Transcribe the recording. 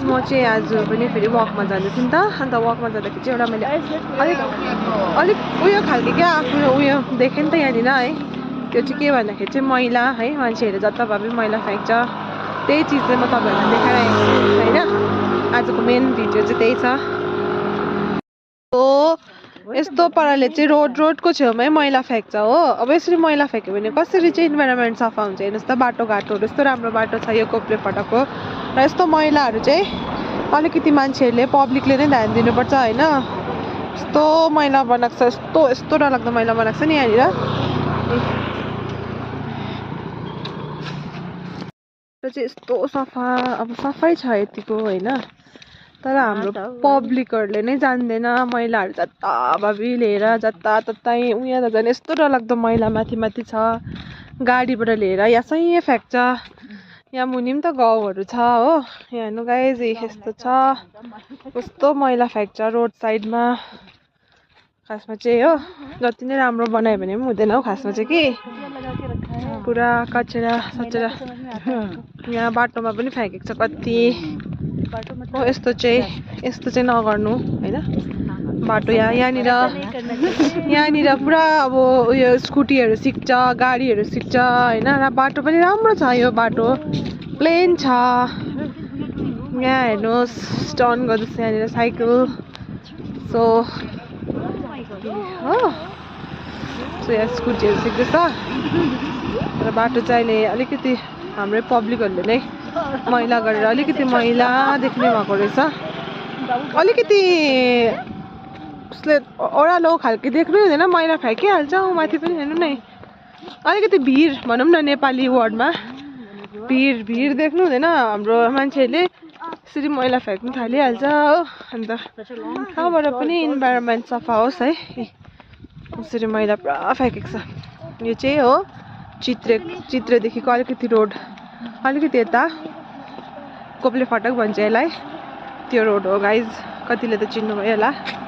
guys म चाहिँ आज पनि फेरि वकमा जाँदै थिएँ नि त अन्त वकमा जाँदाखेरि चाहिँ एउटा मैले अलिक उयो खालको क्या आफ्नो उयो देखेँ नि त यहाँनिर है त्यो चाहिँ के भन्दाखेरि चाहिँ मैला है मान्छेहरू जताभावी मैला फ्याँक्छ त्यही चिज चाहिँ म तपाईँहरूलाई देखाइरहेको छु होइन आजको मेन भिडियो चाहिँ त्यही छ हो यस्तो पाराले चाहिँ रोडको छेउमै मैला फ्याँक्छ हो अब यसरी मैला फ्याँक्यो भने कसरी चाहिँ इन्भाइरोमेन्ट सफा हुन्छ हेर्नुहोस् त बाटोघाटोहरू यस्तो राम्रो बाटो छ यो कोप्ले फाटकको र यस्तो मैलाहरू चाहिँ अलिकति मान्छेहरूले पब्लिकले नै ध्यान दिनुपर्छ होइन यस्तो मैला बनाएको छ यस्तो डरलाग्दो मैला बनाएको छ नि यहाँनिर चाहिँ यस्तो सफा अब सफाइ छ यतिको होइन तर हाम्रो पब्लिकहरूले नै जान्दैन मैलाहरू जताभावी लिएर जताततै उयो त झन् यस्तो डरलाग्दो मैला माथि माथि छ गाडीबाट लिएर यहीँ फ्याँक्छ यहाँ मुनि पनि त गाउँहरू छ हो यहाँ हेर्नु गाइज यस्तो छ कस्तो मैला फ्याँक्छ रोड साइडमा खासमा चाहिँ हो जति नै राम्रो बनायो भने पनि हुँदैन हौ खासमा चाहिँ कि पुरा कचरा सचरा यहाँ बाटोमा पनि फ्याँकेको छ कति हो यस्तो चाहिँ नगर्नु होइन बाटो यहाँनिर पुरा अब उयो स्कुटीहरू सिक्छ गाडीहरू सिक्छ होइन र बाटो पनि राम्रो छ यो बाटो प्लेन छ यहाँ हेर्नुहोस् टर्न गर्दैछ यहाँनिर साइकल सो हो सो यहाँ स्कुटीहरू सिक्दैछ र बाटो चाहिँ अहिले अलिकति हाम्रै पब्लिकहरूले नै मैला गरेर अलिकति मैला देख्ने भएको रहेछ अलिकति उसले ओह्रालो खालको देख्नु हुँदैन मैला फ्याँकिहाल्छ माथि पनि हेर्नु नै अलिकति भिड भनौँ न नेपाली वर्डमा भिड देख्नु हुँदैन हाम्रो मान्छेहरूले यसरी मैला फ्याँक्नु थालिहाल्छ हो अन्त कहाँबाट पनि इन्भाइरोमेन्ट सफा होस् है यसरी मैला पुरा फ्याँकेको छ यो चाहिँ हो चित्रेदेखिको अलिकति रोड अलिकति यता कोप्ले फाटक भन्छ यसलाई त्यो रोड हो गाइज कतिले त चिन्नुभयो होला